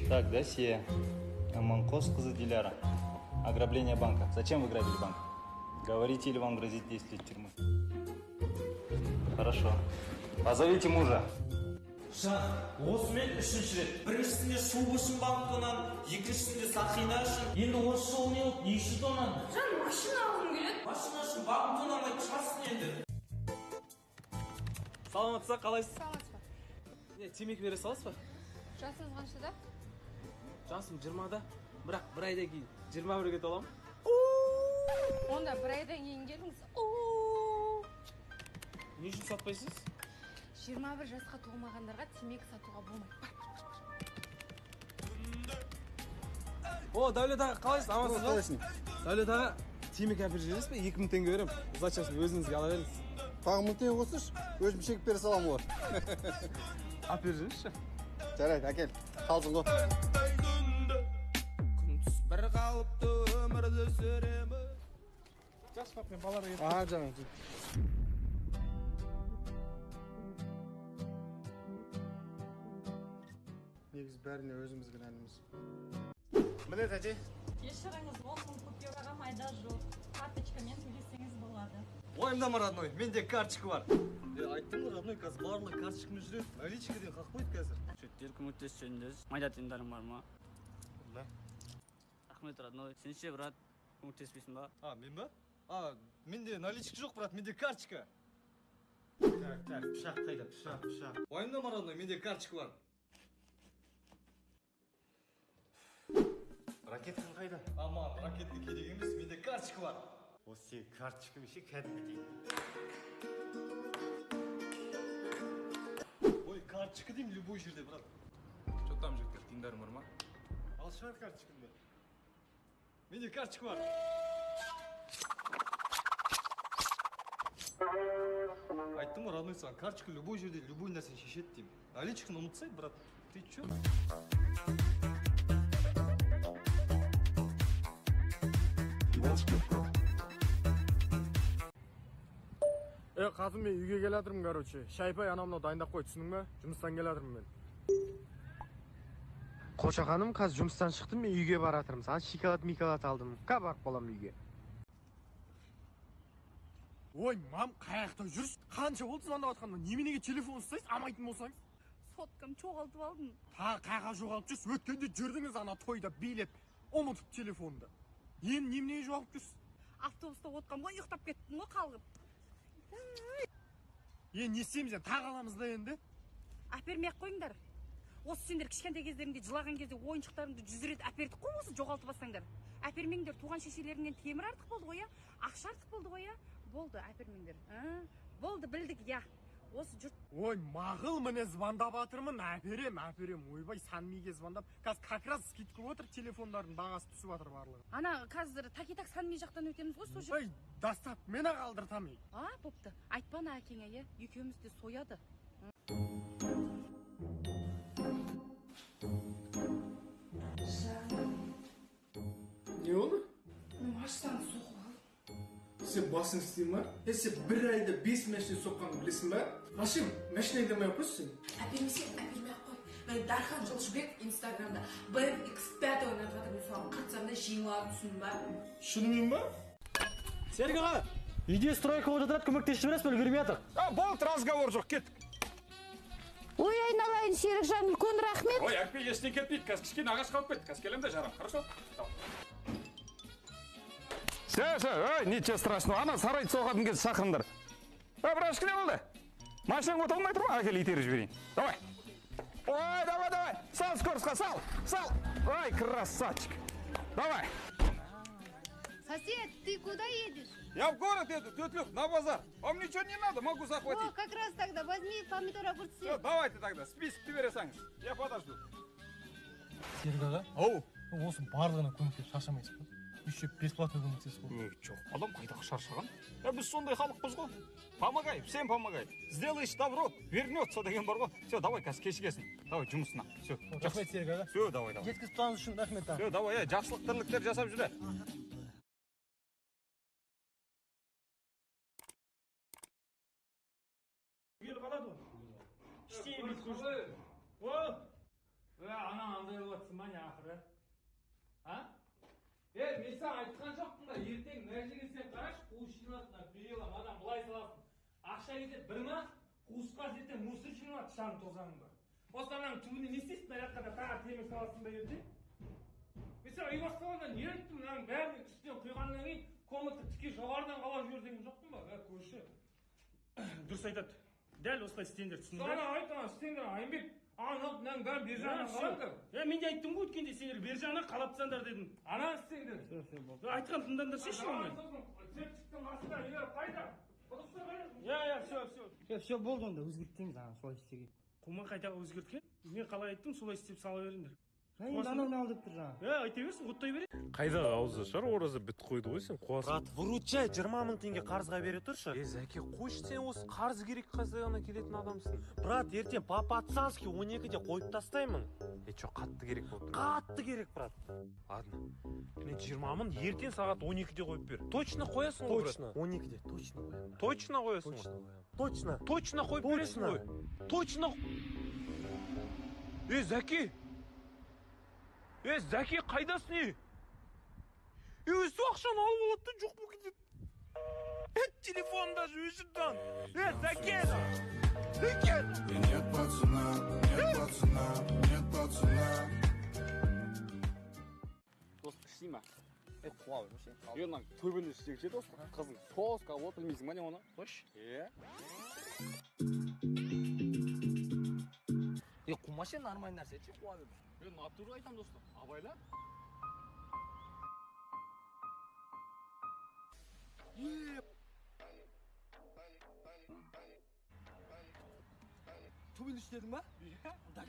Так, досье. Аманкос кызы Диляра. Ограбление банка. Зачем вы грабили банк? Говорите, или вам грозит 10 лет тюрьмы? Хорошо. Позовите мужа. Шах, осымен үшінші рет. Біріншісінде шу үшін банктонан, екіншісінде сақина үшін. Енді осы жол не болды, не үшін тонан? Жан, машина алғым келеді. Машина үшін банктон алмай шығасың енді. Саламатсыз, қалайсыз? Саламатсыз ба? Не, темекі бере саласыз ба? Жасыңыз қаншада? Жасым 20-да, бірақ бір айдан кейін 21-ге толамын. Онда бір айдан кейін келіңіз. Не үшін сатпайсыз? 21 жасқа толмағандарға темекі сатуға болмайды. О, Дәулет аға, қалайсыз? Амансыз ба? Дәулет аға, темекі әперіп жібересіз бе? 2000 теңге берем. Зачасын өзіңізге ала беріңіз. Тағы 1000 теңге қосыш, өзім шегіп бере саламын ғой. Әперіп жүріңізші. Жарайды, әкел. Қалсын ғой. Күндіз бір қалыпты өмірді сүремін. Жас бақ, мен балада кетіп. Жаңа. Негіз бәріне өзіміз кінәліміз. Міне тәте. Кешіріңіз, болсын купюраға майда жоқ. Карточкамен төлесеңіз болады. Ойымдама, родной, менде карточка бар. Айттым ғой, родной, қазір барлық карточкамен жүреді. Наличкеден қақпайды қазір. Шөттер көмектесіп жүріңіз. Майда тиындарың бар ма? Да. Рахмет, родной. Сен ше, брат, көмектеспейсің ба? Мен ба? Менде наличка жоқ, брат, менде карточка. Так, пышақ қайда, пышақ. Ойымдама, родной, менде карточка бар. Ракеткаң қайда? Аман, ракетка керек емес, менде карточка бар. Осы сен карточка меше кәдімгі дейін. Ой, карточка деймін любой жерде, брат. Что там, жігіттер, тиындарың бар ма? Ал шығар карточкамды. Менде карточка бар. Айттым ғой, родной, саған карточка любой жерде любой нәрсені шешеді деймін. Наличканы ұмытсай, брат. Ты чё? Қазір мен үйге келатырмын, короче. Шайпай анамны дайындап қой, түсінің бе? Жұмыстан келатырмын мен. Қошақаным, қазір жұмыстан шықтым, мен үйге баратырмын. Саған шоколад алдым. Барып боламын үйге. Ой, мам, қаяқта жүрсіз? Қанша болды звондап жатқанмын? Неменеге телефон ұстайсыз? Амайтын болсаңыз? Соткам жоғалтып алдым. Қайға жоғалып жүрсіз? Өткенде жүрдіңіз ана тойда билеп, ұмытып телефонды. Енді неменеге жоғалып жүрсіз? Автобуста отқам ғой, ұйықтап кеттім ғой қалғып. Не істейміз, тағы аламыз да енді? Әпермей-ақ қойыңдар. Осы сендер кішкентай кездеріңде жылаған кезде ойыншықтарыңды 100 рет әпердік қой, осы жоғалтып бассаңдар. Әпермеңдер, туған шешелеріңнен темір артық болды ғой, ақша артық болды ғой, болды, әпермеңдер. Болды, білдік, осы жұрт. Ой, мағыл міне звондап атырмын, әперем. Ойбай, Санмиге звондап. Қазір как раз скидка отыр, телефондардың бағасы түсіп атыр барлығы. Ана қазір так Санми жақтан өтеміз ғой, сол жер. Ой, дастап, мені қалдыртам. Попты. Айтпана әкеңе, екеуміз де сояды. Не болды? Машинаны соғып алдым. Сен басың істейін ба? Сен бір айда 5 машина соққанды білесің ба? Машин, машина айдамай қойсың. Әпермей-ақ қой. Мен Дархан Жолшыбек инстаграмда BMX5 ойнап жатырмын, соған қатысам да жеңіп алып түсін ба? Шынымен ба? Серік аға, үйде стройка болып жатырады, көмектесіп жібересіз бе, үлгермей жатыр. Болды, разговор жоқ, кеттік. Ой, айналайын, Серікжан, үлкен рахмет. Ой, әпке, естен кетпейді, қазір кішкене ағаш қалып кетті, қазір келем де жарам, хорошо? Ой, ничего страшного, ана сарайды соғатын кез шақырыңдар. Брат, кішкене болды? Машинаң отырмай тұр ма? Әкел, итеріп жіберейін. Давай. Ой, давай. Сал скоростьқа, сал. Ой, красавчик. Давай. Сосед, ты куда едешь? Я в город еду, тетя Люк, на базар. Вам ничего не надо, могу захватить. Как раз тогда возьми помидор, огурцы. Все, давайте тогда, список бересеңіз. Я подожду. Серік аға, осы барлығына көмектесіп шаршамайсыз ба? Еще бесплатно көмектесіз ғой. Жоқ, балам, қайдағы шаршаған? Біз сондай халықпыз ғой. Помогай, всем помогай. Сделаешь добро, вернется деген бар ғой. Все, давай, қазір кешігесің. Давай, жұмысына. Все. Рахмет, Серік аға. Все, давай. Жеткізіп тұрғаныңыз үшін рахмет. Все, давай, жақсылық тірліктер жасап жүре. Ел қалады ғой. Істейміз. Ана андай болатсың ба не ақыры? Мен саған айтқан жоқпын ба, ертең мына жерге сен қарашы, қуыс жиналасың, берелам, адам былай саласың. Ақша кетеді бір ма, қуысқа ертең мусор жиналады, шаң тозаңың бар. Осы ананың түбіне не істейсің, мына жаққа да тағы темір саласың ба ертең? Мен саған үй бастағанда не айттым, мынаның бәріне үстінен құйғаннан кейін комнатты тіке жоғарыдан қалап жібер деген жоқпын ба? Көрші. Дұрыс айтады. Дәл осылай істеңдер, түсіндің бе? Sana айт, істеңдер, Айымбек. Мынаның бәрін бер жағынан қалаңдар. Мен де айттым ғой өткенде, сендер бер жағынан қалап тастаңдар дедім. Ана істеңдер. Айтқан тыңдаңдаршы ешкіммен. Септіктің қасында үйлер қайда? Құдықса қайда? Все болды онда, өзгерттіңіз, солай істеген. Құма қайта өзгерткен? Мен қалай айттым, солай істеп сала беріңдер. Ананы алдып тұр жаңа. Айта берсін, оттай бере. Қайдағы ауызы шығар, ораза бітіп қойды ғой сен, қуасың. Брат, выручай, 20 мың теңге қарызға бере тұршы. Зәке, қойшы, сен осы қарыз керек қазағына келетін адамсың. Брат, ертең по-пацански 12-де қойып тастаймын. Чо, қатты керек болып тұр. Қатты керек, брат. Ладно, мен 20 мың ертең сағат 12-де қойып бер. Точно қоясың ғой, брат? 12-де, точно қоямын. Точно қоясың ғой? Точно қойып бересің ғой? Точно. Зәке! Зәке, қайдасың? Өсі ақшаны алып алады, жоқ бұл кетеді. Телефонда же өшірден. Зәке! Зәке! Нет пацана, нет пацана, нет пацана. Дос, ішсей ма? Қуа бермеш, мына төбені ішсекше, дос, қызың соска болып, білмейсің ба не оны? Қойш? Қумашы нормальный нәрсе, қуа бермеш. Натура айтам, достым, абайла. Төбені іштердің ба? Да